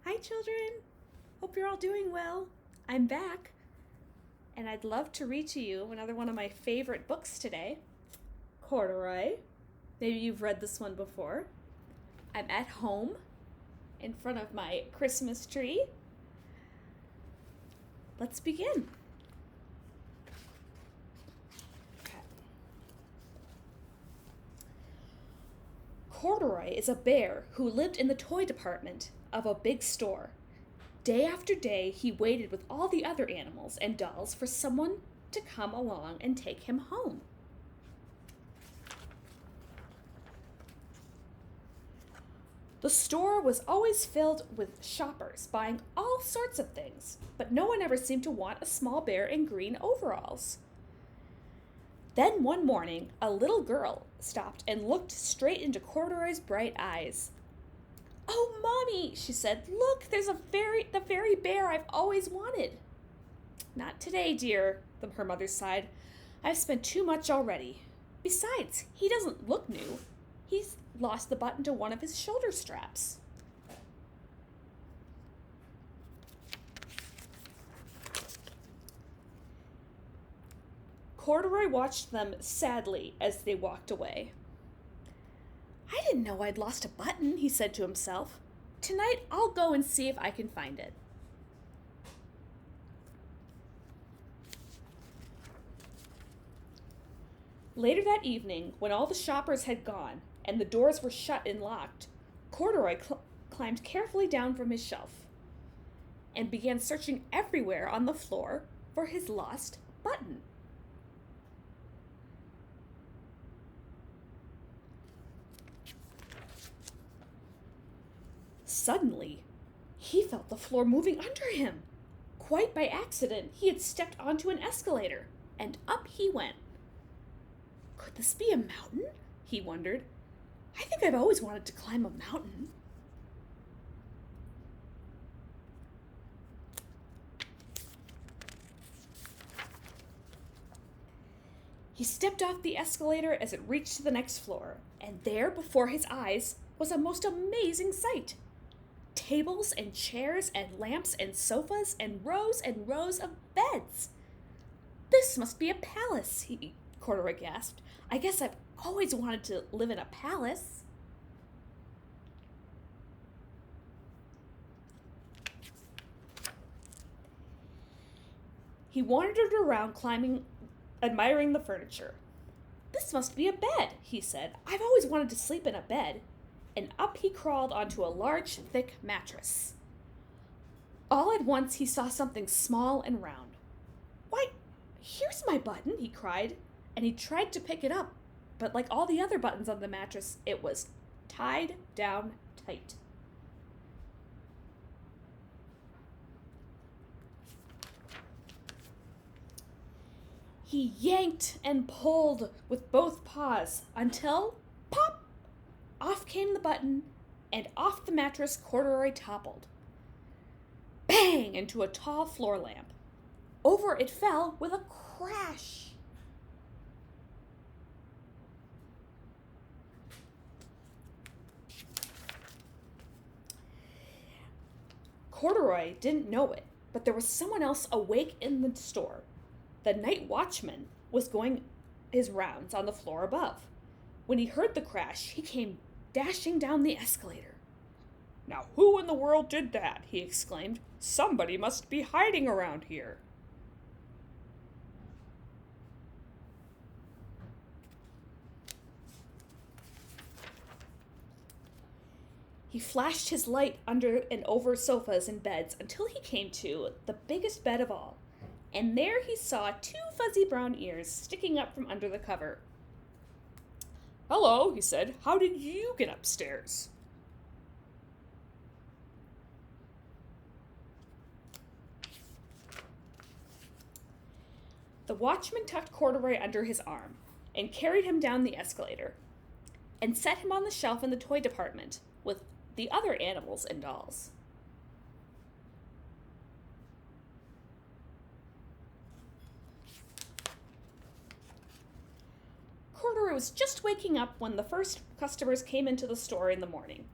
Hi, children. Hope you're all doing well. I'm back, and I'd love to read to you another one of my favorite books today, Corduroy. Maybe you've read this one before. I'm at home in front of my Christmas tree. Let's begin. Corduroy is a bear who lived in the toy department of a big store. Day after day, he waited with all the other animals and dolls for someone to come along and take him home. The store was always filled with shoppers buying all sorts of things, but no one ever seemed to want a small bear in green overalls. Then one morning, a little girl stopped and looked straight into Corduroy's bright eyes. "Oh, Mommy," she said, "look, there's the very bear I've always wanted." "Not today, dear," her mother sighed. "I've spent too much already. Besides, he doesn't look new. He's lost the button to one of his shoulder straps." Corduroy watched them sadly as they walked away. "I didn't know I'd lost a button," he said to himself. "Tonight I'll go and see if I can find it." Later that evening, when all the shoppers had gone and the doors were shut and locked, Corduroy climbed carefully down from his shelf and began searching everywhere on the floor for his lost button. Suddenly, he felt the floor moving under him. Quite by accident, he had stepped onto an escalator, and up he went. Could this be a mountain? He wondered. I think I've always wanted to climb a mountain. He stepped off the escalator as it reached the next floor, and there before his eyes was a most amazing sight. Tables and chairs and lamps and sofas and rows of beds. "This must be a palace," Corduroy gasped. "I guess I've always wanted to live in a palace." He wandered around admiring the furniture. "This must be a bed," he said. "I've always wanted to sleep in a bed." And up he crawled onto a large, thick mattress. All at once he saw something small and round. "Why, here's my button," he cried, and he tried to pick it up, but like all the other buttons on the mattress, it was tied down tight. He yanked and pulled with both paws until, pop! Off came the button, and off the mattress Corduroy toppled. Bang! Into a tall floor lamp. Over it fell with a crash. Corduroy didn't know it, but there was someone else awake in the store. The night watchman was going his rounds on the floor above. When he heard the crash, he came dashing down the escalator. "Now who in the world did that?" he exclaimed. "Somebody must be hiding around here." He flashed his light under and over sofas and beds until he came to the biggest bed of all, and there he saw 2 fuzzy brown ears sticking up from under the cover. "Hello," he said. "How did you get upstairs?" The watchman tucked Corduroy under his arm and carried him down the escalator and set him on the shelf in the toy department with the other animals and dolls. Corduroy was just waking up when the first customers came into the store in the morning.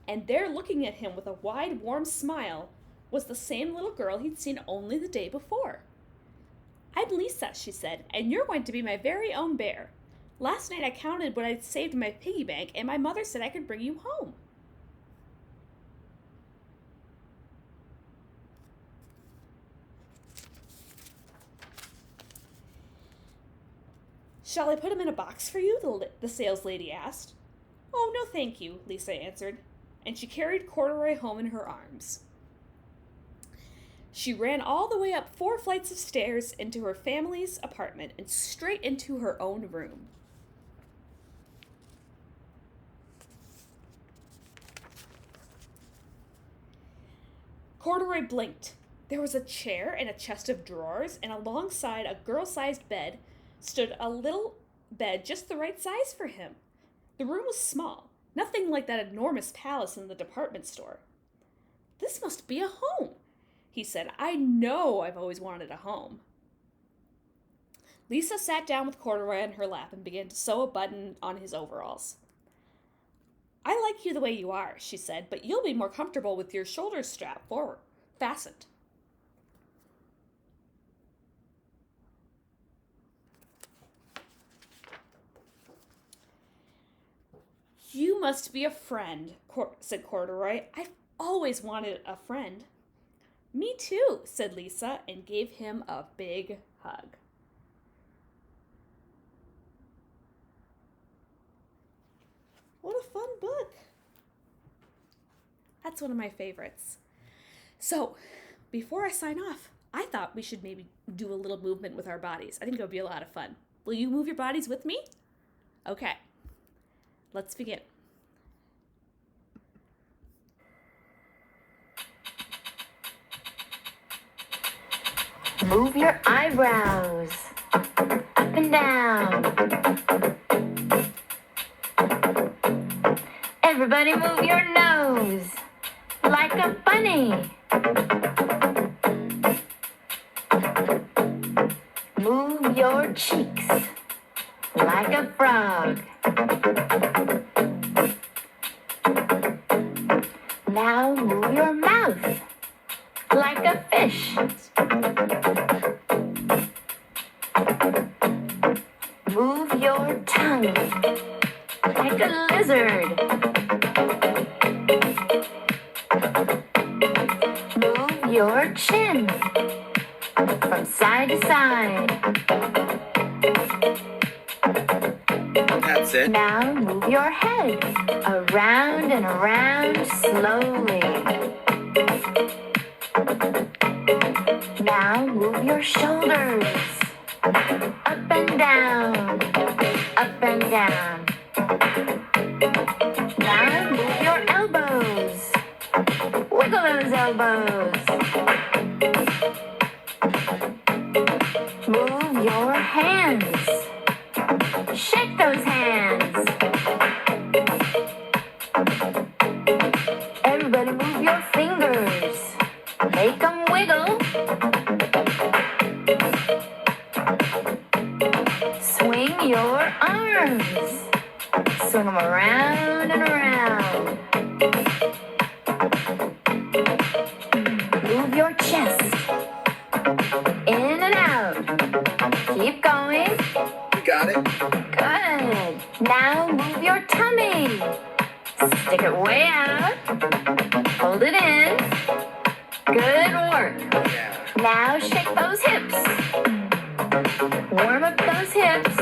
and there looking at him with a wide, warm smile was the same little girl he'd seen only the day before. "I'm Lisa," she said, "and you're going to be my very own bear. Last night I counted what I'd saved in my piggy bank, and my mother said I could bring you home." "Shall I put him in a box for you?" the saleslady asked. "Oh, no thank you," Lisa answered, and she carried Corduroy home in her arms. She ran all the way up 4 flights of stairs into her family's apartment and straight into her own room. Corduroy blinked. There was a chair and a chest of drawers, and alongside a girl-sized bed stood a little bed just the right size for him. The room was small, nothing like that enormous palace in the department store. "This must be a home," he said. "I know I've always wanted a home." Lisa sat down with Corduroy on her lap and began to sew a button on his overalls. "I like you the way you are," she said, "but you'll be more comfortable with your shoulders strapped forward, fastened." "You must be a friend," said Corduroy. "I've always wanted a friend." "Me too," said Lisa, and gave him a big hug. What a fun book. That's one of my favorites. So, before I sign off, I thought we should maybe do a little movement with our bodies. I think it would be a lot of fun. Will you move your bodies with me? Okay. Let's begin. Move your eyebrows up and down. Everybody move your nose like a bunny. Move your cheeks like a frog. Now move your mouth like a fish. Move your tongue like a lizard. Move your chin from side to side. That's it. Now move your head around and around slowly. Now move your shoulders up and down, up and down. Now move your elbows. Wiggle those elbows. Move your hands. Shake those hands. Everybody move your fingers. Make them wiggle. Swing your arms. Swing them around and around. Move your chest. In and out. Keep going. You got it? Good. Now move your tummy. Stick it way out. Hold it in. Good work. Yeah. Now shake those hips. Warm up those hips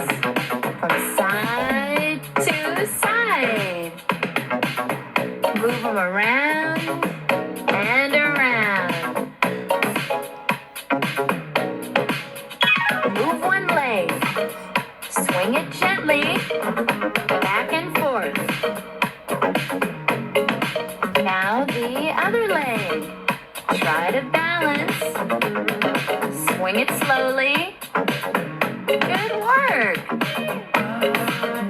from side to side. Move them around and around. Move one leg. Swing it gently, back and forth. Now the other leg. Try to balance. Swing it slowly. Good work.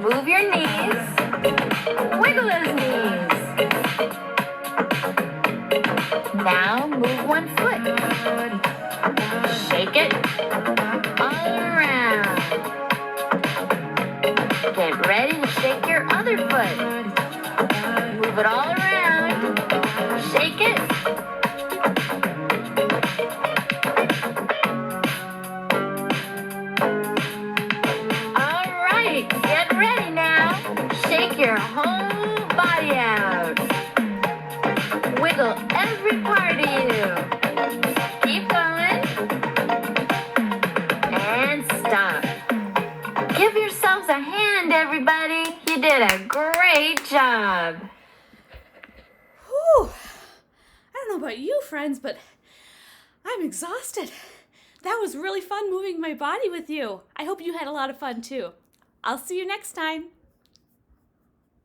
Move your knees. Wiggle those knees. Now move one foot. Shake it all around. Get ready to shake your other foot. Move it all around. it? All right, get ready now. Shake your whole body out. Wiggle every part of you. Keep going. And stop. Give yourselves a hand, everybody. You did a great job. Whew. I don't know about you, friends, but I'm exhausted. That was really fun moving my body with you. I hope you had a lot of fun too. I'll see you next time.